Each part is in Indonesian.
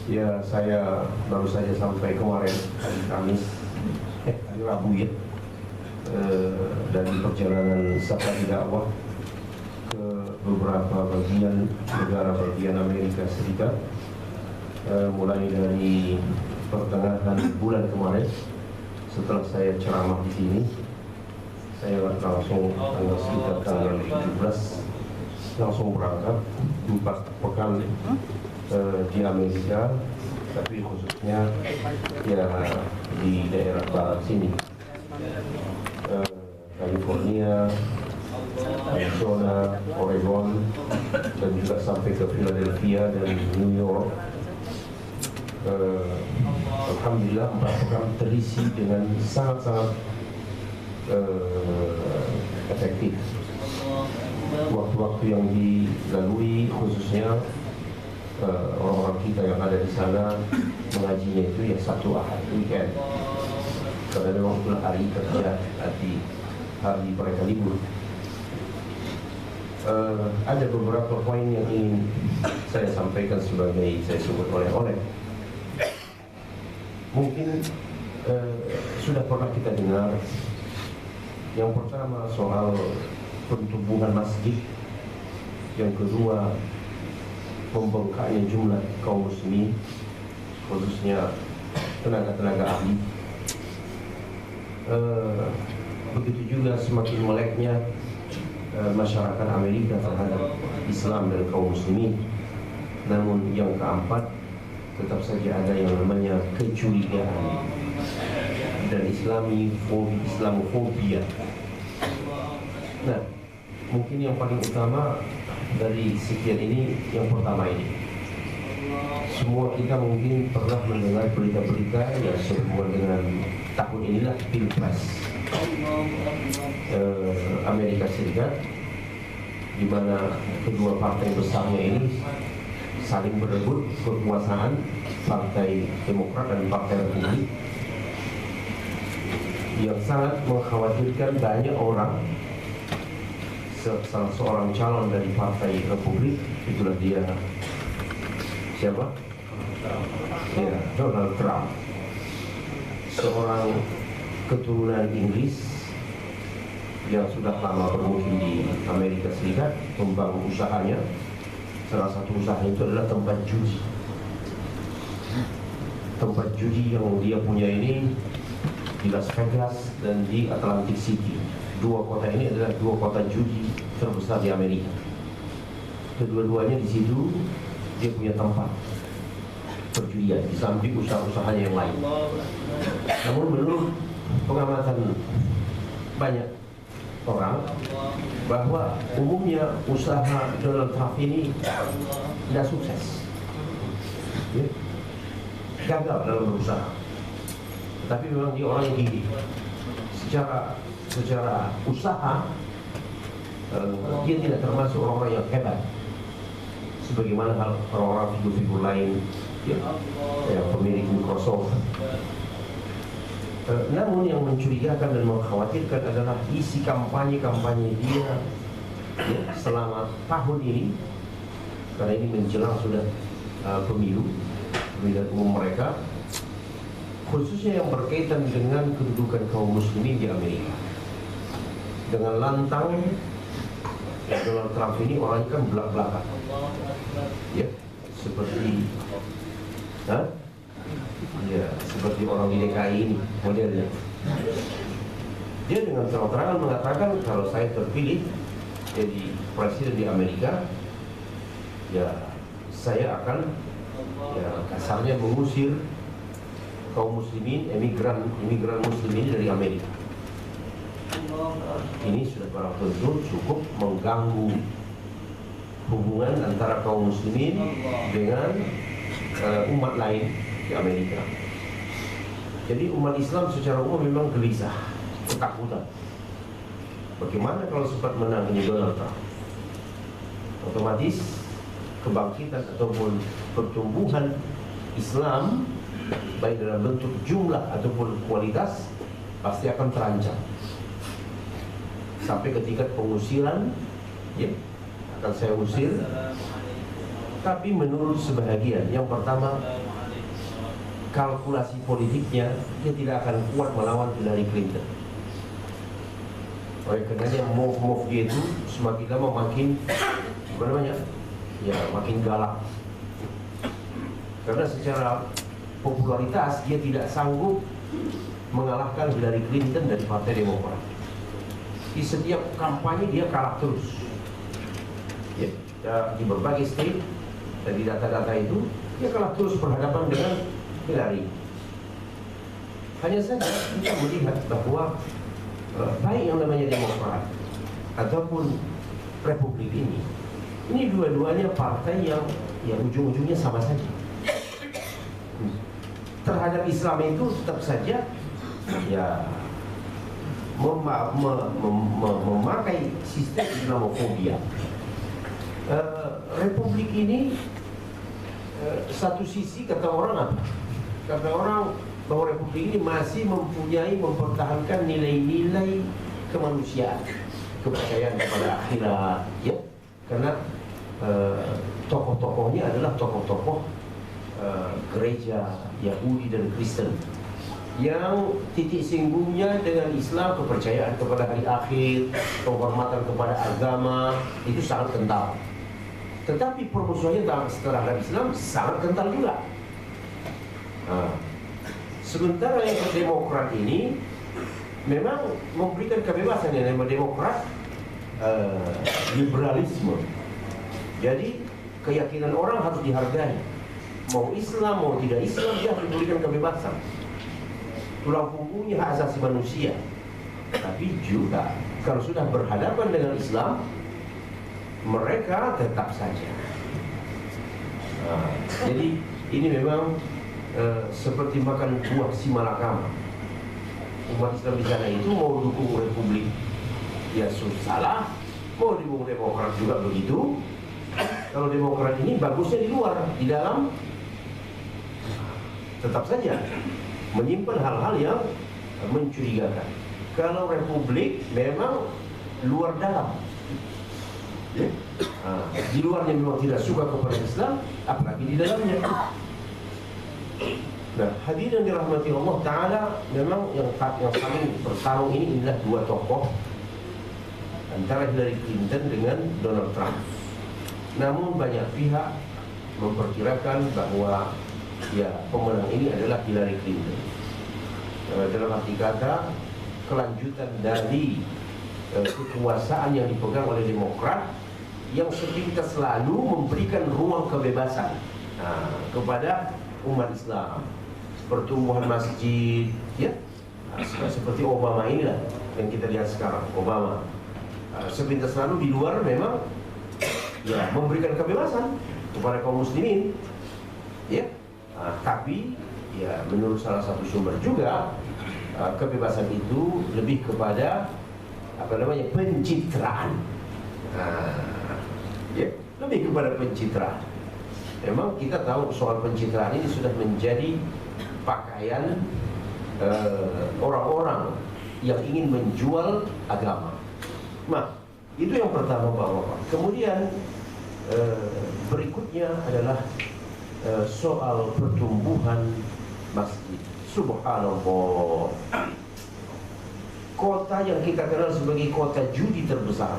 Ya, saya baru saja sampai kemarin hari Kamis, hari Rabu ya, dari perjalanan safari dakwah ke beberapa bagian negara bagian Amerika Serikat, mulai dari pertengahan bulan kemarin. Setelah saya ceramah di sini, saya langsung sekitar tanggal 17 langsung berangkat 4 pekan di Amerika, tapi khususnya ya di daerah barat sini, California, Arizona, Oregon, dan juga sampai ke Philadelphia dan New York. Alhamdulillah 4 pekan terisi dengan sangat-sangat efektif. Waktu-waktu yang dilalui khususnya orang-orang kita yang ada di sana mengajinya itu ya Sabtu Ahad weekend, karena memang itulah hari kerja, hari mereka libur. Ada beberapa poin yang ingin saya sampaikan sebagai saya sebut oleh-oleh. Mungkin sudah pernah kita dengar. Yang pertama soal pertumbuhan masjid, yang kedua membengkaknya jumlah kaum muslimin, khususnya tenaga-tenaga ahli. Begitu juga semakin meleknya masyarakat Amerika terhadap Islam dan kaum muslimin. Namun yang keempat, tetap saja ada yang namanya kecurigaan dan Islamofobia. Nah, mungkin yang paling utama dari sekian ini, yang pertama ini, semua kita mungkin pernah mendengar berita-berita yang sehubungan dengan tahun inilah Pilpres Amerika Serikat, di mana kedua partai besarnya ini saling berebut kekuasaan, Partai Demokrat dan Partai Republik, yang sangat mengkhawatirkan banyak orang. Salah seorang calon dari Partai Republik, itulah dia, siapa? Ya, Donald Trump, seorang keturunan Inggris yang sudah lama bermukim di Amerika Serikat, membangun usahanya. Salah satu usaha itu adalah tempat judi. Tempat judi yang dia punya ini di Las Vegas dan di Atlantic City. Dua kota ini adalah dua kota judi terbesar di Amerika. Kedua-duanya di situ dia punya tempat perjudian di samping usaha-usahanya yang lain. Namun menurut pengamatan banyak orang, bahwa umumnya usaha Donald Trump ini tidak sukses, ya, gagal dalam berusaha. Tapi memang dia orang yang gigih. Secara usaha dia tidak termasuk orang-orang yang hebat, sebagaimana hal orang-orang figur-figur lain yang pemilik Microsoft. Namun yang mencurigakan dan mengkhawatirkan adalah isi kampanye dia selama tahun ini, karena ini menjelang sudah pemilihan umum mereka, khususnya yang berkaitan dengan kedudukan kaum muslimin di Amerika. Dengan lantang, Donald Trump ini orangnya kan belak-belakan, ya, seperti seperti orang di DKI ini modelnya. Dia dengan terang-terangan mengatakan, kalau saya terpilih jadi presiden di Amerika, ya saya akan, ya kasarnya, mengusir kaum muslimin, imigran muslimin dari Amerika. Ini sudah barang tentu cukup mengganggu hubungan antara kaum muslimin dengan umat lain di Amerika. Jadi umat Islam secara umum memang gelisah, ketakutan. Bagaimana kalau sempat menang ini Donald Trump? Otomatis kebangkitan ataupun pertumbuhan Islam, baik dalam bentuk jumlah ataupun kualitas, pasti akan terancam. Sampai ke tingkat pengusiran, ya, akan saya usir. Tapi menurut sebahagian, yang pertama, kalkulasi politiknya, dia tidak akan kuat melawan Hillary Clinton. Oleh karenanya move dia itu semakin lama makin makin galak. Karena secara popularitas dia tidak sanggup mengalahkan Hillary Clinton dari Partai Demokrat. Di setiap kampanye dia kalah terus. Ya, di berbagai state dan di data-data itu dia kalah terus berhadapan dengan Hillary. Hanya saja kita melihat bahwa baik yang namanya Demokrat ataupun Republik ini dua-duanya partai yang ujung-ujungnya sama saja. Terhadap Islam itu tetap saja ya memakai sistem Islamofobia. Republik ini satu sisi kata orang apa? Kata orang bahwa Republik ini masih mempertahankan nilai-nilai kemanusiaan, kepercayaan kepada akhirat, ya, karena tokoh-tokohnya adalah tokoh-tokoh gereja Yahudi dan Kristen yang titik singgungnya dengan Islam, kepercayaan kepada hari akhir, penghormatan kepada agama itu sangat kental. Tetapi permusuhannya terhadap Islam sangat kental juga. Sementara yang Demokrat ini memang memberikan kebebasan yang namanya Demokrat, liberalisme. Jadi keyakinan orang harus dihargai. Mau Islam mau tidak Islam dia harus diberikan kebebasan. Tulang punggungnya hak asasi manusia. Tapi juga kalau sudah berhadapan dengan Islam, mereka tetap saja. Jadi ini memang seperti makan buah si malakama. Umat Islam di sana itu mau dukung Republik ya salah, mau dukung Demokrat juga begitu. Kalau Demokrat ini bagusnya di luar, di dalam tetap saja menyimpan hal-hal yang mencurigakan. Kalau Republik memang luar dalam, ya? Di luarnya memang tidak suka kepada Islam, apalagi di dalamnya. Nah, hadirin yang dirahmati Allah Ta'ala, memang yang saling bertarung ini adalah dua tokoh antara Hillary Clinton dengan Donald Trump. Namun banyak pihak memperkirakan bahwa ya pemenang ini adalah Hillary Clinton. Dalam arti kata kelanjutan dari kekuasaan yang dipegang oleh Demokrat yang sepintas selalu memberikan ruang kebebasan kepada umat Islam, pertumbuhan masjid, ya, seperti Obama inilah yang kita lihat sekarang. Obama sepintas selalu di luar memang ya memberikan kebebasan kepada kaum muslimin, ya, tapi ya menurut salah satu sumber juga kebebasan itu lebih kepada pencitraan, ya, lebih kepada pencitraan. Memang kita tahu soal pencitraan ini sudah menjadi pakaian orang-orang yang ingin menjual agama. Nah, itu yang pertama Bapak. Kemudian berikutnya adalah soal pertumbuhan masjid. Subhanallah. Kota yang kita kenal sebagai kota judi terbesar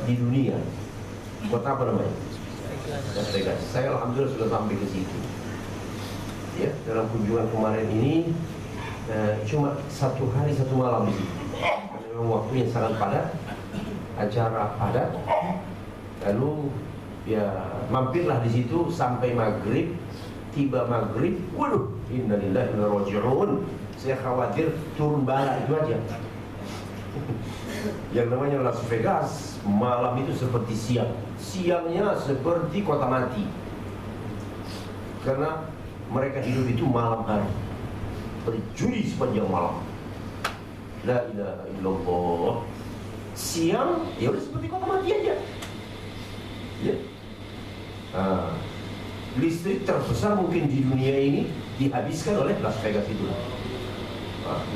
di dunia. Kota apa namanya? Las Vegas. Saya alhamdulillah sudah sampai ke situ. Ya, dalam kunjungan kemarin ini cuma 1 hari 1 malam di situ. Karena memang waktunya sangat padat, acara padat. Lalu ya mampirlah di situ sampai maghrib. Tiba maghrib, waduh, innalillahi wa inna ilaihi raji'un. Saya khawatir turun bala itu aja. Yang namanya Las Vegas, malam itu seperti siang. Siangnya seperti kota mati. Karena mereka hidup itu malam hari, berjudi sepanjang malam. La ilaha illallah. Siang, ya udah seperti kota mati aja. Ya. Listrik terbesar mungkin di dunia ini dihabiskan oleh Las Vegas itu.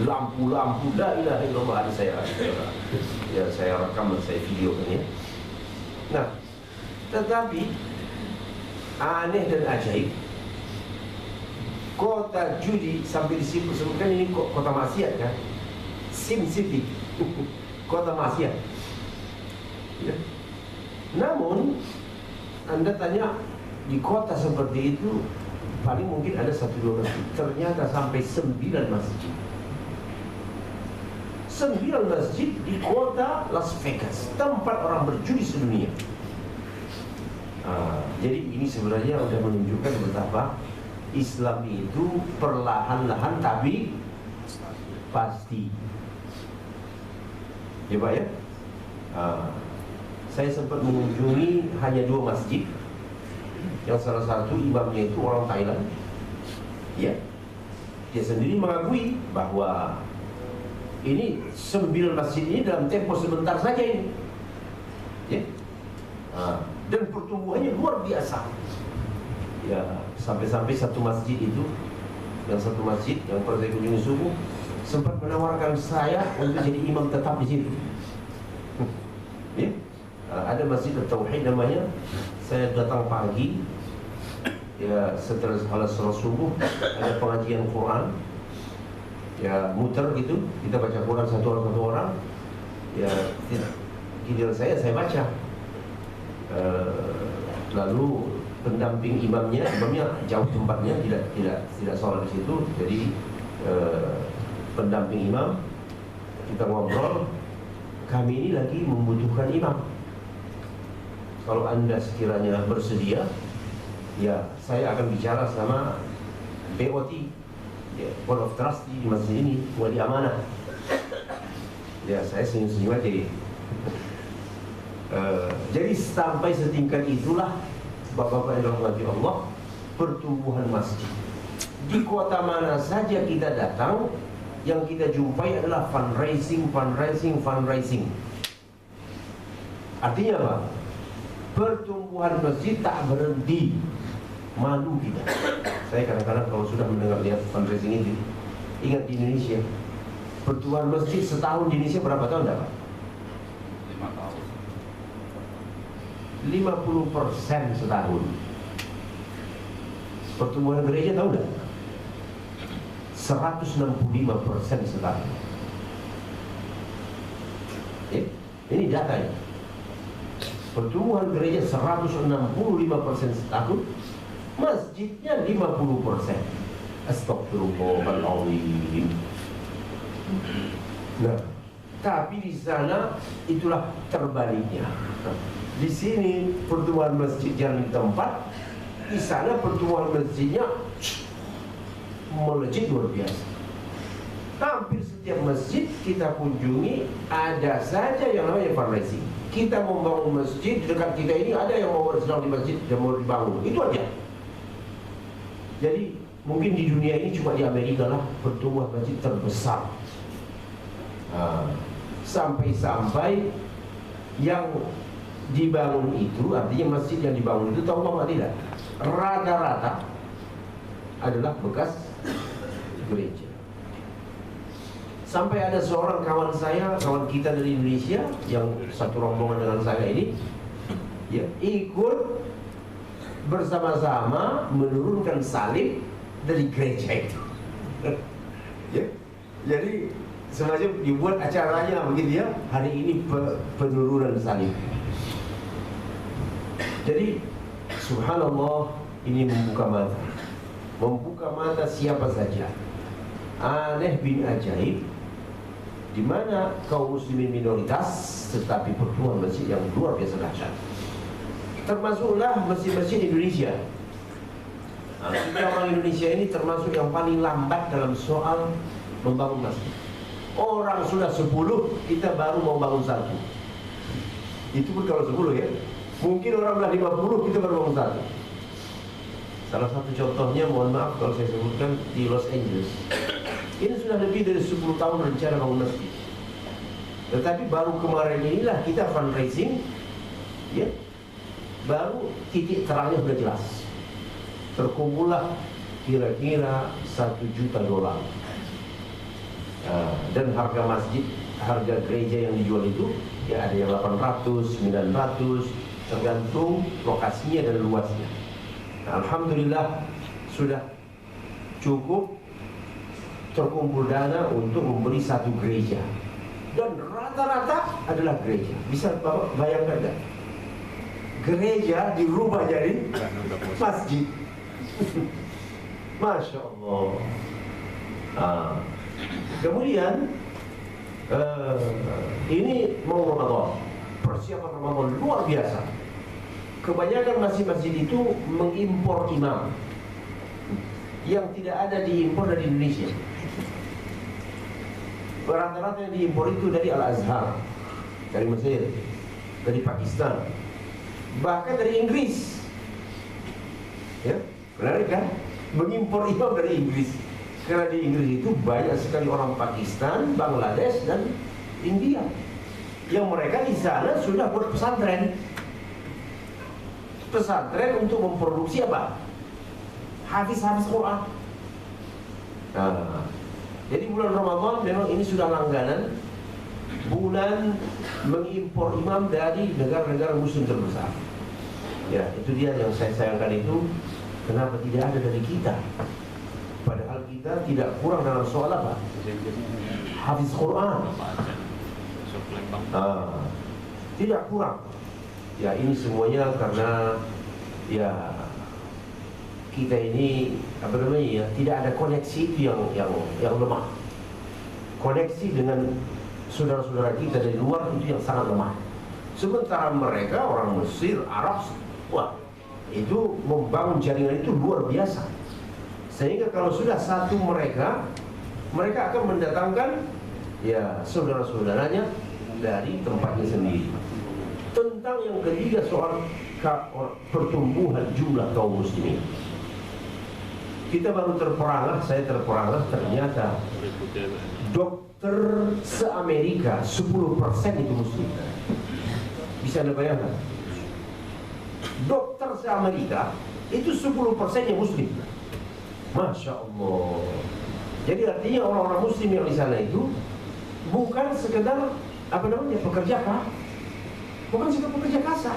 Lampu-lampu, la ilaha illallah, ada saya rekam dan saya videokan ya. Nah, tetapi aneh dan ajaib, kota kota judi sampai disebutkan ini kota maksiat kan? Sin City, kota maksiat. Ya. Namun Anda tanya di kota seperti itu paling mungkin ada 1-2 masjid. Ternyata sampai 9 masjid. 9 masjid di kota Las Vegas, tempat orang berjudi sedunia. Jadi ini sebenarnya sudah menunjukkan betapa Islam itu perlahan-lahan tapi pasti. Ya Pak ya. Saya sempat mengunjungi hanya 2 masjid. Yang salah satu imamnya itu orang Thailand. Ya. Dia sendiri mengakui bahwa ini 9 masjid ini dalam tempo sebentar saja ini. Ya. Dan pertumbuhannya luar biasa. Ya, sampai-sampai satu masjid itu, satu masjid yang pernah saya kunjungi subuh sempat menawarkan saya untuk jadi imam tetap di situ. Ya. Ada masjid Tauhid namanya. Saya datang pagi, ya setelah salat subuh ada pengajian Quran, ya muter gitu, kita baca Quran satu orang, ya giliran saya baca. Lalu pendamping imamnya jauh tempatnya, tidak sholat di situ, jadi pendamping imam kita ngobrol, kami ini lagi membutuhkan imam. Kalau Anda sekiranya bersedia, ya saya akan bicara sama BOT, ya, Board of Trustee di masjid ini, wali amanah. Ya saya senyum-senyum aja. Jadi sampai setingkat itulah Bapak-bapak yang dirahmati Allah, pertumbuhan masjid. Di kota mana saja kita datang, yang kita jumpai adalah fundraising. Artinya apa? Pertumbuhan masjid tak berhenti. Malu kita. Saya kadang-kadang kalau sudah mendengar lihat fundraising itu, ingat di Indonesia, pertumbuhan masjid setahun di Indonesia berapa tahun Pak? 5 tahun. 50% setahun. Pertumbuhan gereja tahu enggak? 165% setahun. Ini data ya. Pertumbuhan gereja 165% setahun, masjidnya 50%. Astagfirullahaladzim. Nah, tapi di sana itulah terbaliknya. Di sini pertumbuhan masjid yang di tempat, di sana pertumbuhan masjidnya melejit luar biasa. Hampir setiap masjid kita kunjungi ada saja yang namanya fundraising. Kita membangun masjid di dekat kita ini, ada yang mau sedang di masjid yang mau dibangun, itu aja. Jadi mungkin di dunia ini cuma di Amerika lah pertumbuhan masjid terbesar. Sampai-sampai yang dibangun itu, artinya masjid yang dibangun itu, tahu Bapak tidak? Rata-rata adalah bekas gereja. Sampai ada seorang kawan saya, kawan kita dari Indonesia yang satu rombongan dengan saya ini, ya, ikut bersama-sama menurunkan salib dari gereja itu. Ya, jadi sengaja dibuat acaranya begitu ya, hari ini penurunan salib. Jadi subhanallah, ini membuka mata siapa saja. Aneh bin ajaib, di mana kaum muslimin minoritas tetapi pertumbuhan masjid yang luar biasa dahsyat. Termasuklah masjid-masjid Indonesia. Kita orang Indonesia ini termasuk yang paling lambat dalam soal membangun masjid. Orang sudah 10, kita baru mau bangun 1. Itu pun kalau 10 ya. Mungkin orang sudah 50, kita baru bangun 1. Salah satu contohnya, mohon maaf kalau saya sebutkan, di Los Angeles. Ini sudah lebih dari 10 tahun rencana bangun masjid. Tetapi baru kemarin inilah kita fundraising, ya, baru titik terangnya sudah jelas. Terkumpullah kira-kira $1 juta. Dan harga masjid, harga gereja yang dijual itu, ya ada yang 800, 900, tergantung lokasinya dan luasnya. Nah, alhamdulillah sudah cukup terkumpul dana untuk membeli satu gereja, dan rata-rata adalah gereja. Bisa Bapak bayangkan nggak? Gereja dirubah jadi masjid. Masya Allah. Kemudian ini mau Ramadan, persiapan Ramadan luar biasa. Kebanyakan masjid-masjid itu mengimpor imam yang tidak ada diimpor dari Indonesia. Rata-rata yang diimpor itu dari Al-Azhar, dari Mesir, dari Pakistan, bahkan dari Inggris. Ya, benar kan? Mengimpor imam dari Inggris. Karena di Inggris itu banyak sekali orang Pakistan, Bangladesh, dan India, yang mereka di sana sudah buat pesantren. Pesantren untuk memproduksi apa? Hafiz-hafiz Quran. Nah, jadi bulan Ramadan memang ini sudah langganan, bulan mengimpor imam dari negara-negara muslim terbesar. Ya, itu dia yang saya sayangkan itu. Kenapa tidak ada dari kita? Padahal kita tidak kurang dalam soal apa? Hafiz Quran. Tidak kurang. Ya, ini semuanya karena ya kita ini apa namanya ya, tidak ada koneksi itu yang lemah. Koneksi dengan saudara-saudara kita dari luar itu yang sangat lemah. Sementara mereka orang Mesir, Arab, wah, itu membangun jaringan itu luar biasa. Sehingga kalau sudah satu mereka akan mendatangkan ya saudara-saudaranya dari tempatnya sendiri. Tentang yang ketiga soal pertumbuhan jumlah kaum muslimin. Kita baru terperangah, saya terperangah, ternyata dokter se-Amerika 10% itu muslim. Bisa Anda bayangkan? Dokter se-Amerika itu 10% yang muslim. Masya Allah. Jadi artinya orang-orang muslim yang di sana itu bukan sekedar apa namanya pekerja kah? Bukan sekedar pekerja kasar.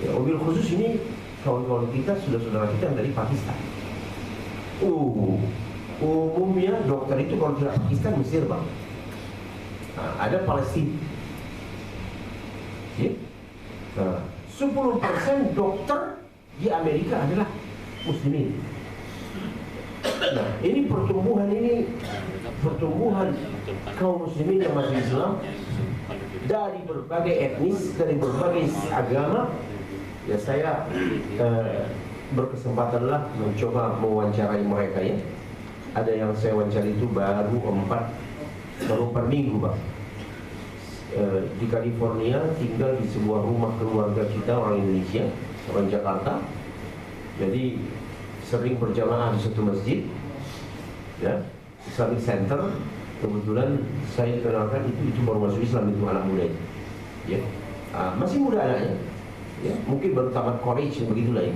Ya, mobil khusus ini kawan-kawan kita, saudara-saudara kita yang dari Pakistan. Umumnya dokter itu kalau tidak Pakistan, Mesir bang. Nah, ada Palestina. Ya? Nah, 10% dokter di Amerika adalah muslimin. Nah, ini pertumbuhan kaum muslimin yang masuk Islam dari berbagai etnis, dari berbagai agama. Ya, saya berkesempatanlah mencoba mewawancarai mereka ya. Ada yang saya wawancara itu baru 4 minggu Pak. Di California, tinggal di sebuah rumah keluarga kita orang Indonesia, orang Jakarta. Jadi sering berjamaah di satu masjid ya, Islamic Center. Kebetulan saya kenalkan itu baru masuk Islam, itu anak muda itu ya. Masih muda anaknya ya, mungkin baru tamat college begitulah ya.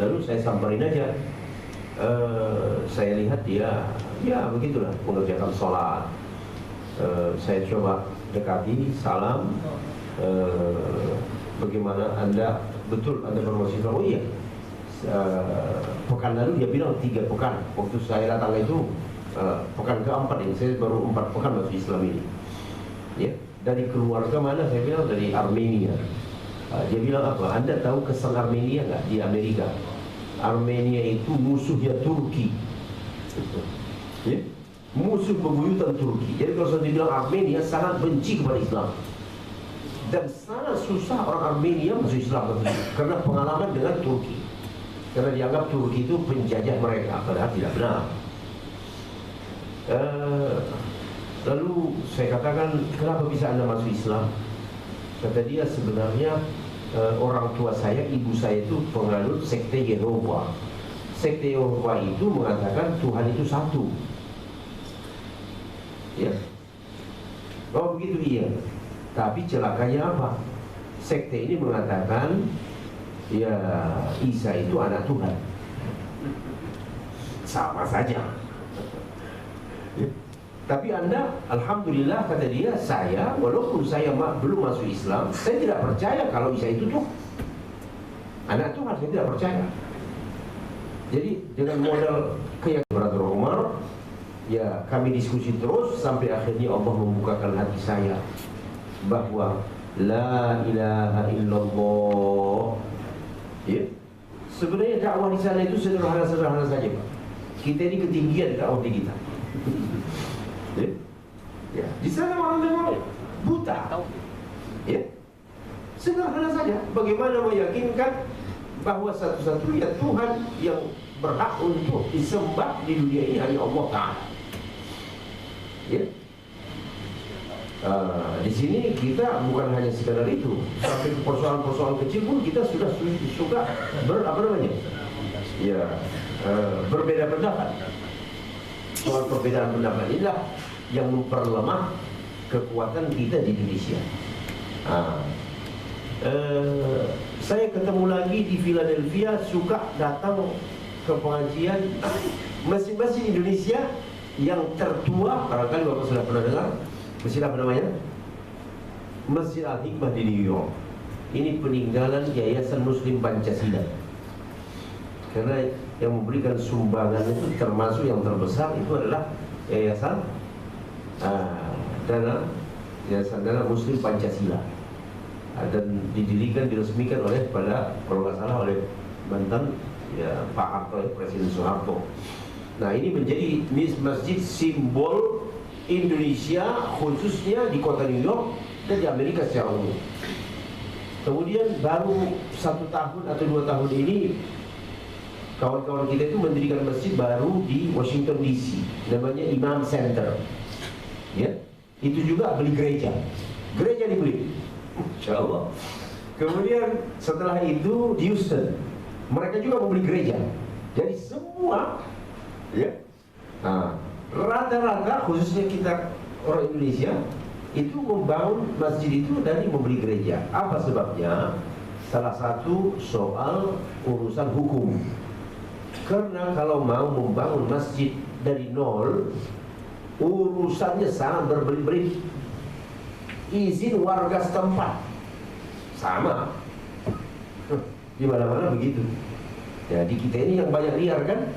Lalu saya samperin aja, saya lihat dia ya begitulah mengerjakan sholat. Saya coba dekati, salam, bagaimana Anda, betul Anda baru masuk Islam? Oh iya, pekan lalu dia bilang 3 pekan. Waktu saya datang itu pekan keempat ini, saya baru 4 pekan masuk Islam ini ya. Dari keluarga mana? Saya bilang dari Armenia. Dia bilang apa? Anda tahu kesan Armenia nggak di Amerika? Armenia itu musuhnya Turki ya? Musuh bebuyutan Turki. Jadi kalau saya bilang Armenia sangat benci kepada Islam, dan sangat susah orang Armenia masuk Islam karena pengalaman dengan Turki, karena dianggap Turki itu penjajah mereka, padahal tidak benar. Lalu saya katakan, kenapa bisa Anda masuk Islam? Kata dia, sebenarnya orang tua saya, ibu saya itu penganut sekte Yehova. Sekte Yehova itu mengatakan Tuhan itu satu ya. Oh begitu, iya. Tapi celakanya apa? Sekte ini mengatakan ya Isa itu anak Tuhan. Sama saja ya. Tapi Anda, alhamdulillah kata dia, saya walaupun saya belum masuk Islam, saya tidak percaya kalau Isa itu tuh anak Tuhan, saya tidak percaya. Jadi dengan modal keyakinan Brother Umar, ya kami diskusi terus sampai akhirnya Allah membukakan hati saya bahwa la ilaha illallah. Ya, sebenarnya dakwah di sana itu sederhana-sederhana saja, Pak. Kita ini ketinggian dakwah di kita. Ya, di sana orang memang buta. Ya, sederhana saja. Bagaimana meyakinkan bahwa satu-satunya Tuhan yang berhak untuk disembah di dunia ini hanya Allah Ta'ala. Ya. Di sini kita bukan hanya sekadar itu, sampai ke persoalan-persoalan kecil pun kita sudah suka berbeda pendapat. Soal perbedaan pendapat inilah yang memperlemah kekuatan kita di Indonesia. Saya ketemu lagi di Philadelphia, suka datang ke pengajian masing-masing Indonesia yang tertua. Barangkali Bapak sudah pernah dengar masjid apa namanya? Masjid Al-Hikmah di New York. Ini peninggalan Yayasan Muslim Pancasila. Karena yang memberikan sumbangan itu termasuk yang terbesar itu adalah Yayasan Dana Muslim Pancasila. Dan didirikan, diresmikan oleh kalau nggak salah oleh mantan Pak Harto, Presiden Soeharto. Nah, ini menjadi masjid simbol Indonesia, khususnya di kota New York dan di Amerika secara umum. Kemudian baru 1 tahun atau 2 tahun ini kawan-kawan kita itu mendirikan masjid baru di Washington DC, namanya Imam Center. Ya, itu juga beli gereja dibeli. Insya Allah. Kemudian setelah itu di Houston, mereka juga membeli gereja. Jadi semua, ya, rata-rata khususnya kita orang Indonesia itu membangun masjid itu dari membeli gereja. Apa sebabnya? Salah satu soal urusan hukum. Karena kalau mau membangun masjid dari nol, urusannya sangat berbelit-belit. Izin warga setempat sama, di mana-mana begitu. Jadi kita ini yang banyak liar kan,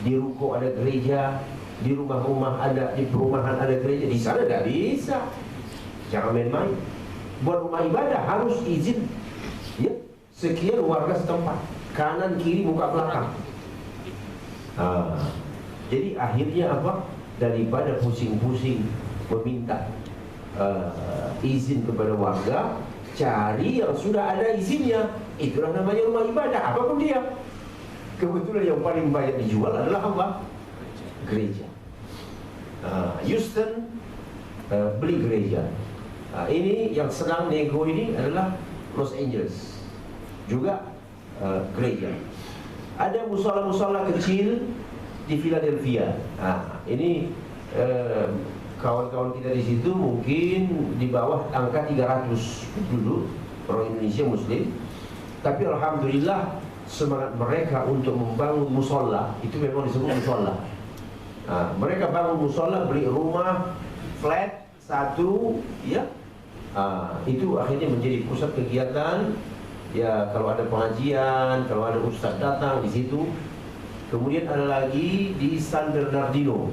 di ruko ada gereja, di rumah-rumah ada, di perumahan ada gereja. Di sana nggak bisa, jangan main-main. Buat rumah ibadah harus izin, ya, sekian warga setempat, kanan kiri muka belakang. Jadi akhirnya apa? Daripada pusing-pusing meminta izin kepada warga, cari yang sudah ada izinnya. Itulah namanya rumah ibadah, apapun dia. Kebetulan yang paling banyak dijual adalah apa? Gereja. Houston beli gereja. Ini yang sedang nego ini adalah Los Angeles, juga gereja. Ada musola-musola kecil di Philadelphia. Ini kawan-kawan kita di situ mungkin di bawah angka 300 dulu orang Indonesia Muslim, tapi alhamdulillah semangat mereka untuk membangun musola itu memang disebut musola. Mereka bangun musola, beli rumah flat satu, ya, itu akhirnya menjadi pusat kegiatan. Ya, kalau ada pengajian, kalau ada ustadz datang di situ. Kemudian ada lagi di San Bernardino,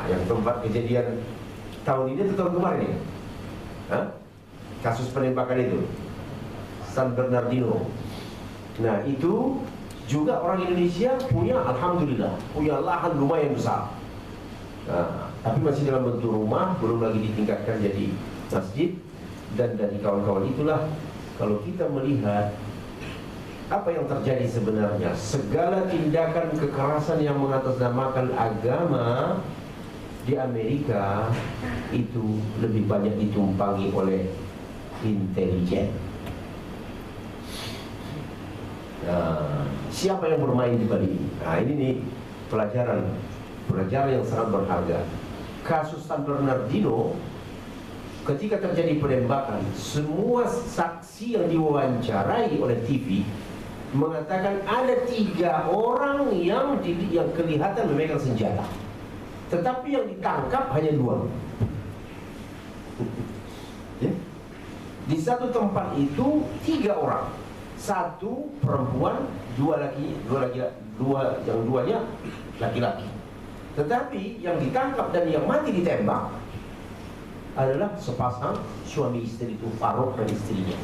yang tempat kejadian tahun ini atau tahun kemarin ya? Kasus penembakan itu, San Bernardino. Nah, itu juga orang Indonesia punya, alhamdulillah, punya lahan lumayan besar. Tapi masih dalam bentuk rumah, belum lagi ditingkatkan jadi masjid. Dan dari kawan-kawan itulah, kalau kita melihat apa yang terjadi sebenarnya, segala tindakan kekerasan yang mengatasnamakan agama di Amerika itu lebih banyak ditumpangi oleh intelijen. Siapa yang bermain di balik ini? Ini nih pelajaran yang sangat berharga. Kasus San Bernardino, ketika terjadi penembakan, semua saksi yang diwawancarai oleh TV mengatakan ada 3 orang yang kelihatan memegang senjata, tetapi yang ditangkap hanya 2. Ya? Di satu tempat itu 3 orang, 1 perempuan, 2 laki, yang duanya laki-laki. Tetapi yang ditangkap dan yang mati ditembak adalah sepasang suami istri itu, Farouk dan istrinya.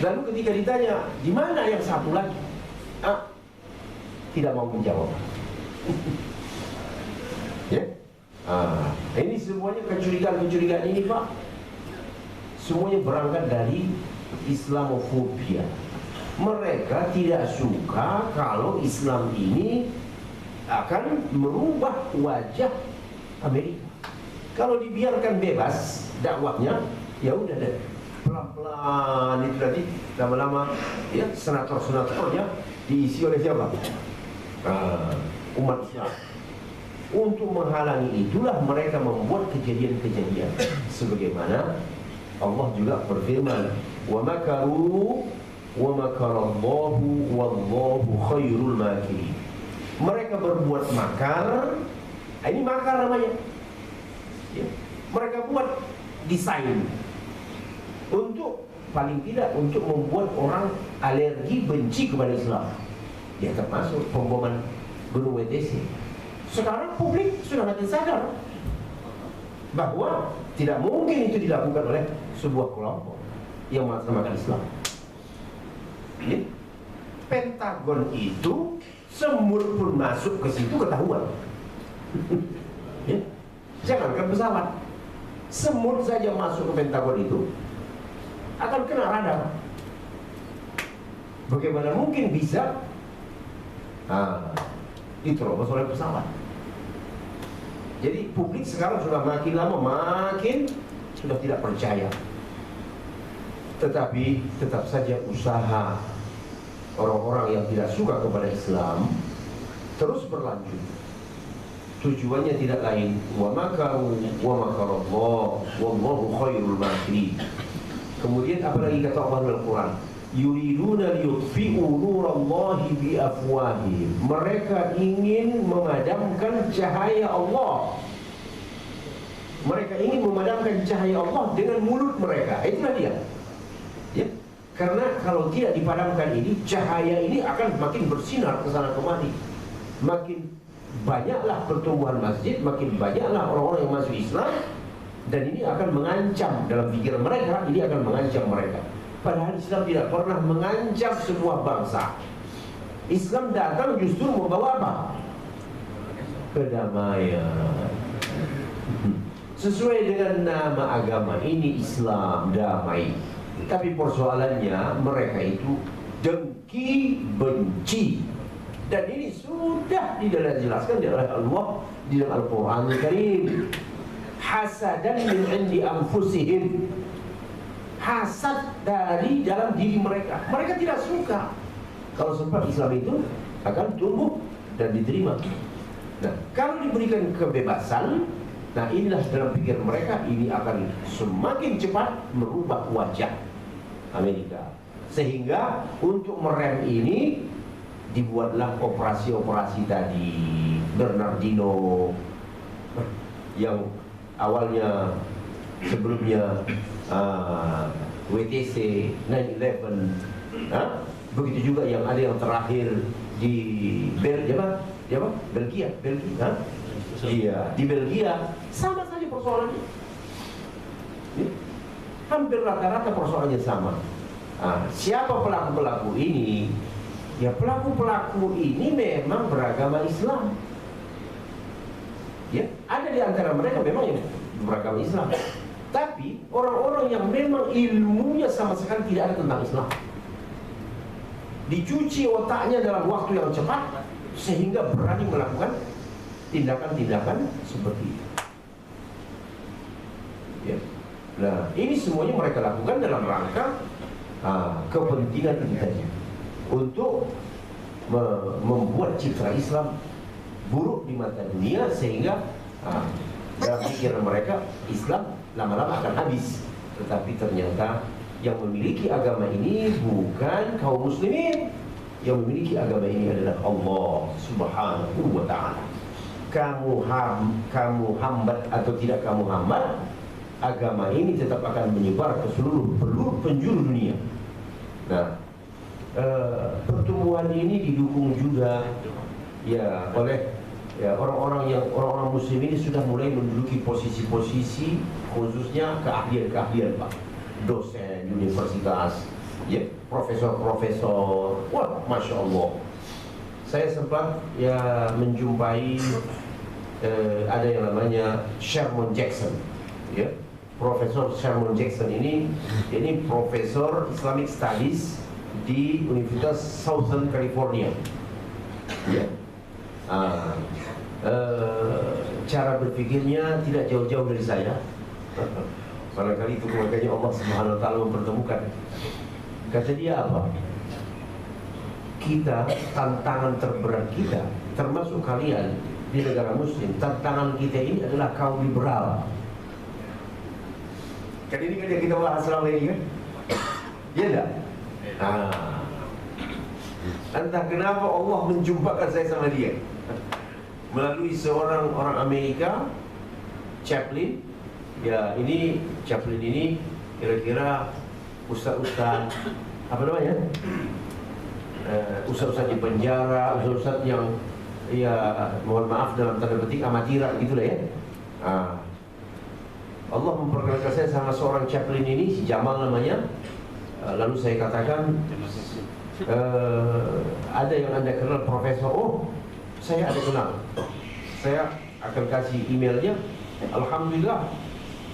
Lalu ketika ditanya di mana yang satu lagi, tidak mau menjawab. Ya, ini semuanya kecurigaan ini Pak, semuanya berangkat dari Islamofobia. Mereka tidak suka kalau Islam ini akan merubah wajah Amerika. Kalau dibiarkan bebas dakwahnya, ya udah deh, pelan-pelan itu nanti lama-lama ya senator-senatornya diisi oleh siapa? Umat Islam. Untuk menghalangi itulah mereka membuat kejadian-kejadian sebagaimana Allah juga berfirman, wa makaru wa makarallahu wallahu khairul makirin. Mereka berbuat makar, ini makar namanya ya. Mereka buat desain untuk paling tidak untuk membuat orang alergi, benci kepada Islam. Ya termasuk pemboman Gunung WTC. Sekarang publik sudah makin sadar bahwa tidak mungkin itu dilakukan oleh sebuah kelompok yang mengatasnamakan Islam. Ya. Pentagon itu semut pun masuk ke situ ketahuan. Ya. Jangankan pesawat, semut saja masuk ke Pentagon itu akan kena radar. Bagaimana mungkin bisa diterobos oleh pesawat? Jadi publik sekarang sudah makin lama makin sudah tidak percaya. Tetapi tetap saja usaha orang-orang yang tidak suka kepada Islam terus berlanjut. Tujuannya tidak lain, wa makaru wa makarallah wallahu khairul makirin. Kemudian apa lagi kata Allah dalam Quran? Yuriduna liyutfi'u nurallahi biafwahihim. Mereka ingin memadamkan cahaya Allah. Mereka ingin memadamkan cahaya Allah dengan mulut mereka. Itulah dia. Ya. Karena kalau tidak dipadamkan ini, cahaya ini akan makin bersinar ke sana kemari. Makin banyaklah pertumbuhan masjid, makin banyaklah orang-orang yang masuk Islam, dan ini akan mengancam dalam pikiran mereka, ini akan mengancam mereka. Padahal Islam tidak pernah mengancam sebuah bangsa. Islam datang justru membawa apa? Kedamaian. Sesuai dengan nama agama ini, Islam damai. Tapi persoalannya mereka itu dengki, benci. Dan ini sudah dijelaskan oleh Allah di dalam Al-Quran Al-Karim. Hasadan min indi anfusihim. Hasad dari dalam diri mereka. Mereka tidak suka kalau sempat Islam itu akan tumbuh dan diterima. Nah, kalau diberikan kebebasan, nah inilah dalam pikiran mereka, ini akan semakin cepat merubah wajah Amerika. Sehingga untuk merem ini dibuatlah operasi-operasi tadi. Bernardino yang awalnya sebelumnya WTC 9/11, begitu juga yang ada yang terakhir di Belgia, iya, di Belgia, sama saja persoalannya. Hampir rata-rata persoalannya sama. Siapa pelaku-pelaku ini? Ya pelaku-pelaku ini memang beragama Islam. Ya, ada di antara mereka memang yang beragama Islam. Tapi orang-orang yang memang ilmunya sama sekali tidak ada tentang Islam, dicuci otaknya dalam waktu yang cepat sehingga berani melakukan tindakan-tindakan seperti itu. Ya. Nah, ini semuanya mereka lakukan dalam rangka kepentingan itu tadi, untuk membuat citra Islam buruk di mata dunia, sehingga dalam pikiran mereka Islam lama-lama akan habis. Tetapi ternyata yang memiliki agama ini bukan kaum muslimin. Yang memiliki agama ini adalah Allah Subhanahu wa ta'ala. Kamu hambat atau tidak kamu hambat, agama ini tetap akan menyebar ke seluruh penjuru dunia. Nah, pertumbuhan ini didukung juga ya oleh orang-orang muslim ini sudah mulai menduduki posisi-posisi khususnya keahlian Pak, dosen universitas, ya profesor-profesor, wah masya Allah. Saya sempat ya menjumpai ada yang namanya Sherman Jackson, ya Profesor Sherman Jackson ini profesor Islamic Studies di Universitas Southern California, ya. Cara berpikirnya tidak jauh-jauh dari saya. Barangkali itu makanya Allah Subhanahu wa taala mempertemukan. Kata dia apa? Kita, tantangan terberat kita, termasuk kalian di negara muslim, tantangan kita ini adalah kaum liberal. Kan ini kan yang kita bahas selama ini kan? Iya enggak? Entah kenapa Allah menjumpakan saya sama dia melalui seorang orang Amerika, Chaplin. Ya, ini Chaplin ini kira-kira ustaz-ustaz apa namanya? Ustaz-ustaz di penjara, ustaz-ustaz yang ya mohon maaf dalam tanda petik amatiran gitulah ya. Allah memperkenalkan saya sama seorang Chaplin ini, si Jamal namanya. Lalu saya katakan, ada yang Anda kenal profesor? Oh, saya ada kenal. Saya akan kasih emailnya. Alhamdulillah,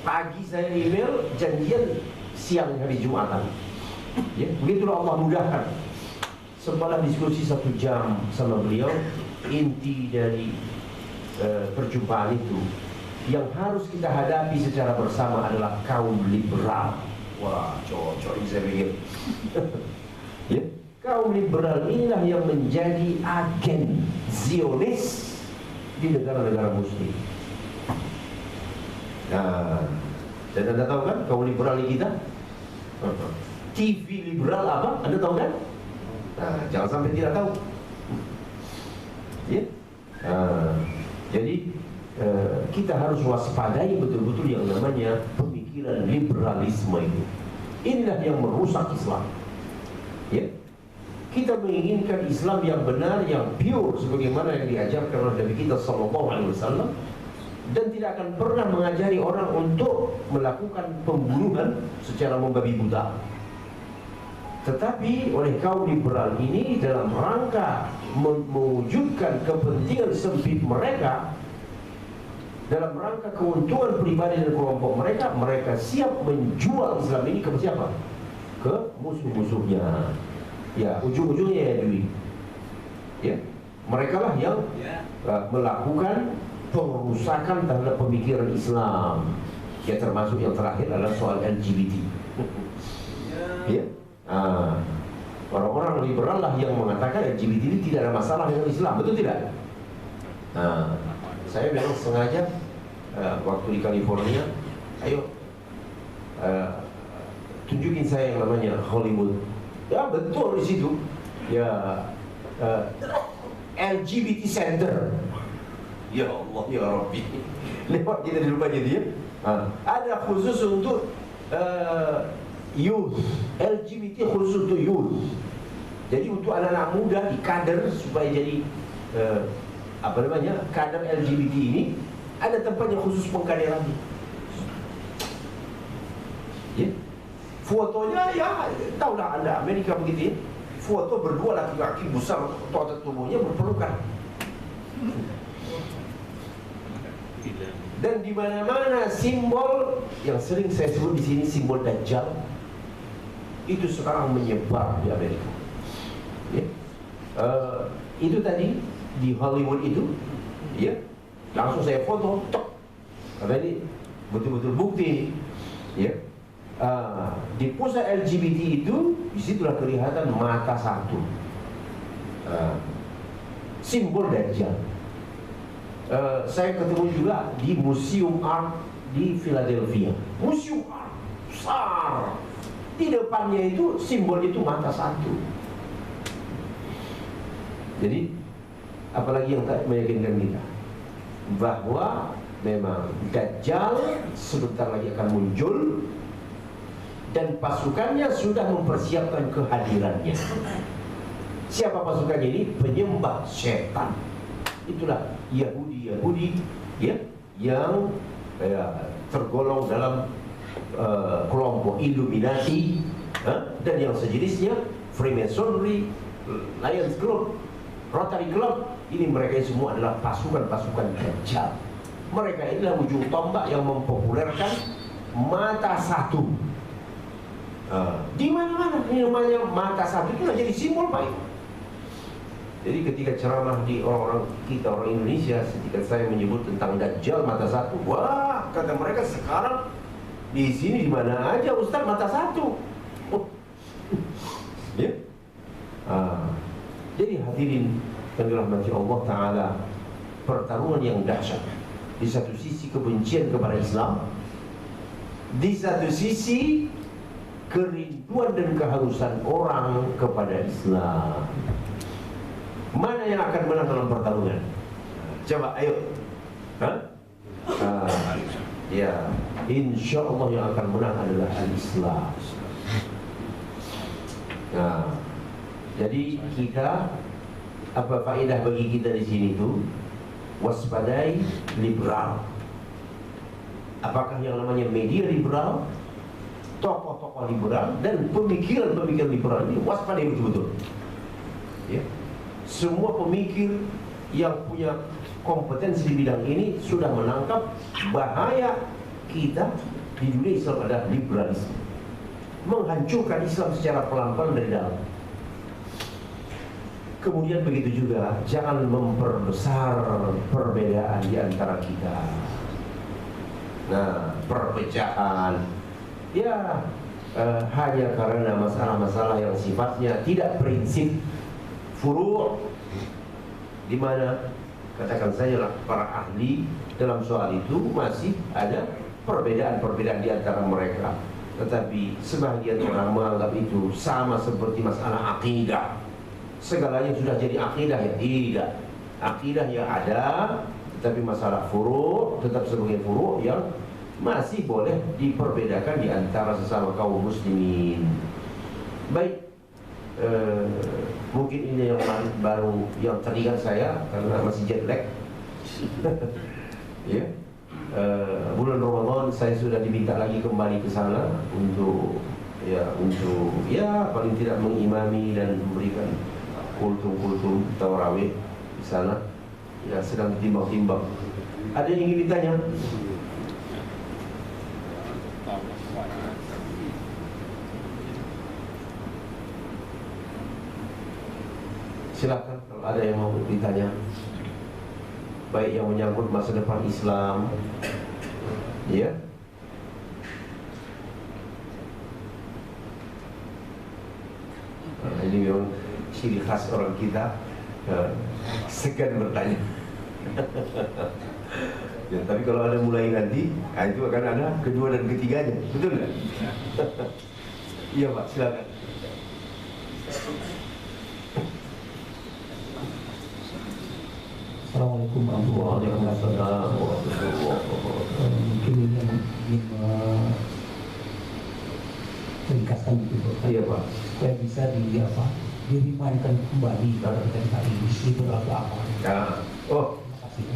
pagi saya email, janjian siang hari Jumatan. Ya, begitulah Allah mudahkan. Semalam diskusi 1 jam sama beliau. Inti dari perjumpaan itu, yang harus kita hadapi secara bersama adalah kaum liberal. Wah, cocok ini saya pikir. Ya, kaum liberal inilah yang menjadi agen Zionis di negara-negara muslim. Nah, dan Anda tahu kan kaum liberal ini kita? TV liberal apa? Anda tahu kan? Nah, jangan sampai tidak tahu. Ya. Jadi kita harus waspadai betul-betul yang namanya pemikiran liberalisme itu. Inilah yang merusak Islam. Ya. Kita menginginkan Islam yang benar, yang pure, sebagaimana yang diajarkan oleh Nabi kita Sallallahu Alaihi Wasallam, dan tidak akan pernah mengajari orang untuk melakukan pembunuhan secara membabi buta. Tetapi oleh kaum liberal ini dalam rangka mewujudkan kepentingan sempit mereka, dalam rangka keuntungan pribadi dan kelompok mereka, mereka siap menjual Islam ini ke siapa? Ke musuh-musuhnya. Ya, ujung-ujungnya ya duit. Ya, mereka lah yang melakukan pengerusakan terhadap pemikiran Islam. Ya, termasuk yang terakhir adalah soal LGBT. Ya. Orang-orang liberal lah yang mengatakan LGBT ini tidak ada masalah dengan Islam, betul tidak? Saya memang sengaja waktu di California, ayo tunjukin saya yang namanya Hollywood. Ya betul di situ. Ya LGBT Center. Ya Allah ya Rabbi. Lewat kita di rumahnya dia. Ada khusus untuk youth, LGBT khusus untuk youth. Jadi untuk anak-anak muda dikader supaya jadi apa namanya, kader LGBT ini, ada tempatnya khusus pengkaderan. Ya. Fotonya ya tahulah Anda Amerika begitu ya. Foto berdua laki-laki besar, otot tubuhnya berpelukan. Dan di mana-mana simbol yang sering saya sebut di sini, simbol Dajjal, itu sekarang menyebar di Amerika. Ya. Itu tadi di Hollywood itu, ya, langsung saya foto, tok, karena ini betul-betul bukti, ya. Di pusat LGBT itu, disitulah kelihatan mata satu, simbol Dajjal. Saya ketemu juga di Museum Art di Philadelphia. Museum Art besar, di depannya itu simbol itu mata satu. Jadi apalagi yang tak meyakinkan kita bahwa memang Dajjal sebentar lagi akan muncul dan pasukannya sudah mempersiapkan kehadirannya. Siapa pasukannya ini? Penyembah setan. Itulah Yahudi ya, yang tergolong dalam kelompok Illuminati dan yang sejenisnya, Freemasonry, Lions Club, Rotary Club. Ini mereka semua adalah pasukan-pasukan Dajjal. Mereka inilah ujung tombak yang mempopulerkan mata satu. Di mana-mana ini namanya mata satu, itu jadi simbol baik. Jadi ketika ceramah di orang kita, orang Indonesia, ketika saya menyebut tentang Dajjal mata satu, wah, kata mereka, sekarang di sini di mana aja Ustaz mata satu. Ya? Jadi hadirin yang dirahmati Allah Ta'ala, pertarungan yang dahsyat. Di satu sisi kebencian kepada Islam, di satu sisi kerinduan dan keharusan orang kepada Islam. Mana yang akan menang dalam pertarungan? Coba, ayo. Ya, insya Allah yang akan menang adalah al-Islam. Nah, jadi kita, apa faedah bagi kita di sini itu? Waspadai liberal. Apakah yang namanya media liberal, tokoh-tokoh liberal, dan pemikiran-pemikiran liberal ini waspadai betul-betul. Ya. Semua pemikir yang punya kompetensi di bidang ini sudah menangkap bahaya kita di dunia Islam adalah liberalisme, menghancurkan Islam secara pelan-pelan dari dalam. Kemudian begitu juga, jangan memperbesar perbedaan di antara kita. Nah, perpecahan ya hanya karena masalah-masalah yang sifatnya tidak prinsip, furu', di mana katakan saja lah para ahli dalam soal itu masih ada perbedaan-perbedaan di antara mereka. Tetapi sebagian orang menganggap itu sama seperti masalah akidah. Segalanya sudah jadi akidah, ya tidak. Akidah yang ada, tetapi masalah furu' tetap sebagai furu' yang masih boleh diperbedakan di antara sesama kaum muslimin. Baik, mungkin ini yang baru yang teringat saya karena masih jet lag. Ya, bulan Ramadan saya sudah diminta lagi kembali ke sana untuk paling tidak mengimami dan memberikan kultum tarawih di sana. Ya, sedang timbang-timbang. Ada yang ingin ditanya? Silakan kalau ada yang mau ditanya, baik yang menyangkut masa depan Islam, ya. Nah, ini memang ciri khas orang kita, segan bertanya. Ya, tapi kalau ada mulai nanti, itu akan ada kedua dan ketiganya, betul nggak? Iya Pak, silakan. Assalamualaikum warahmatullahi wabarakatuh. Mungkin ini ingin meringkaskan itu, Iya Pak, supaya bisa dirimainkan kembali pada tentang ini berapa apa. nah, Terima kasih.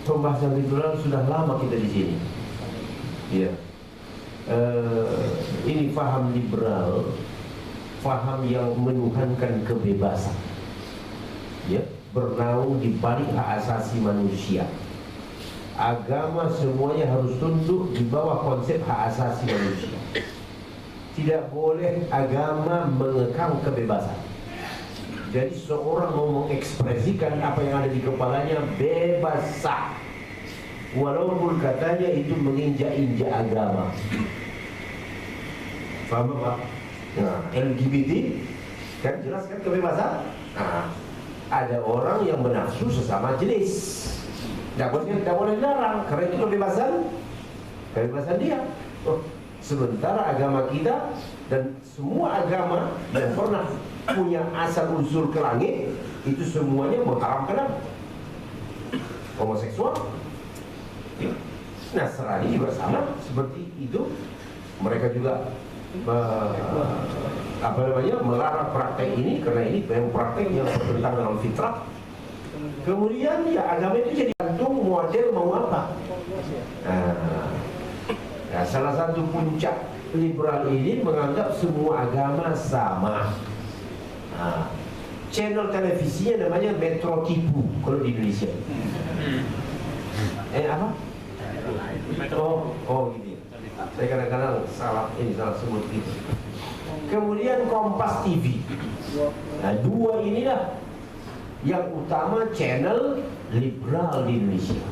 pembahasan liberal sudah lama kita di sini. Iya. Ini paham liberal, paham yang menuhankan kebebasan. Ya, bernaung di balik hak asasi manusia. Agama semuanya harus tunduk di bawah konsep hak asasi manusia. Tidak boleh agama mengekang kebebasan. Jadi seorang mau mengekspresikan apa yang ada di kepalanya bebas sah, walaupun katanya itu menginjak-injak agama. Paham Pak? Nah, LGBT kan jelas kan kebebasan. Nah, ada orang yang menafsu sesama jenis, tidak boleh dilarang karena itu kebebasan dia. Sementara agama kita dan semua agama yang pernah punya asal usul ke langit itu semuanya mengharamkan homoseksual. Nasrani juga sama seperti itu. Mereka juga apa namanya, melarang praktek ini karena ini memang praktek yang bertentangan dengan fitrah. Kemudian ya agama itu jadi gantung model mau apa. Nah, salah satu puncak liberal ini menganggap semua agama sama. Channel televisinya namanya Metro TV kalau di Indonesia. Apa? Oh gitu. Saya kadang-kadang salah sebut gitu. Kemudian Kompas TV. Nah, dua inilah yang utama channel liberal di Indonesia.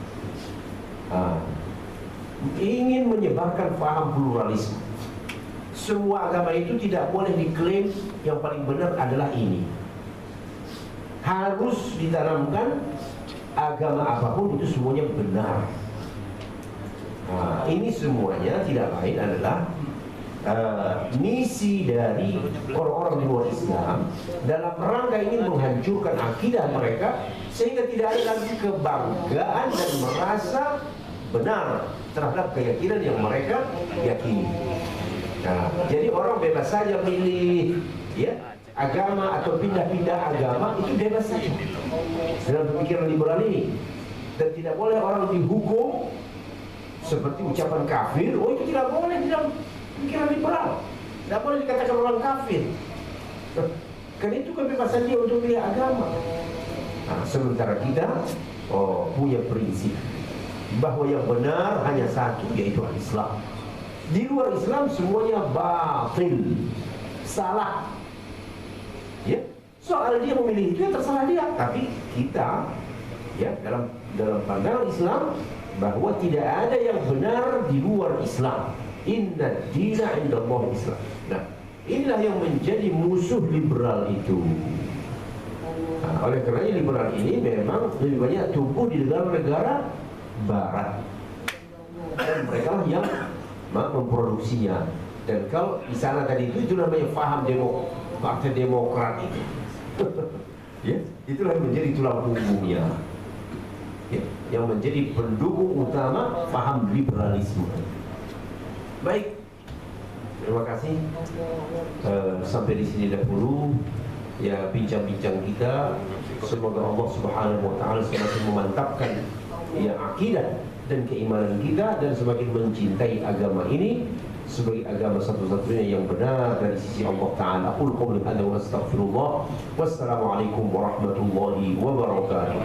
Ingin menyebarkan paham pluralisme. Semua agama itu tidak boleh diklaim yang paling benar adalah ini. Harus ditanamkan agama apapun itu semuanya benar. Ini semuanya tidak lain adalah misi dari orang-orang di luar Islam dalam rangka ingin menghancurkan akidah mereka sehingga tidak ada lagi kebanggaan dan merasa benar terhadap keyakinan yang mereka yakini. Jadi orang bebas saja pilih ya agama atau pindah-pindah agama, itu bebas saja dalam pemikiran liberal ini, dan tidak boleh orang dihukum seperti ucapan kafir. Oh, itu tidak boleh di dalam pemikiran liberal, tidak boleh dikatakan orang kafir, karena itu kebebasan dia untuk pilih agama. Sementara kita punya prinsip bahwa yang benar hanya satu, yaitu Islam. Di luar Islam semuanya batil, salah. Ya, soal dia memilih itu ya terserah dia. Tapi kita, ya dalam pandangan Islam bahwa tidak ada yang benar di luar Islam. Inna dina indallah Islam. Nah, inilah yang menjadi musuh liberal itu. Oleh karena liberal ini memang lebih banyak tumbuh di negara-negara Barat, dan mereka lah yang memproduksinya. Dan kalau di sana tadi itu namanya paham Partai Demokrat itu. Ya, itulah yang menjadi tulang punggungnya. Ya, yang menjadi pendukung utama paham liberalisme. Baik, terima kasih. Sampai di sini dahulu ya bincang-bincang kita. Semoga Allah Subhanahu wa taala semakin memantapkan ya akidah dan keimanan kita, dan semakin mencintai agama ini sebagai agama satu-satunya yang benar dari sisi Allah Ta'ala. Aqulu qawli hadza wa astaghfirullah. Wassalamualaikum warahmatullahi wabarakatuh.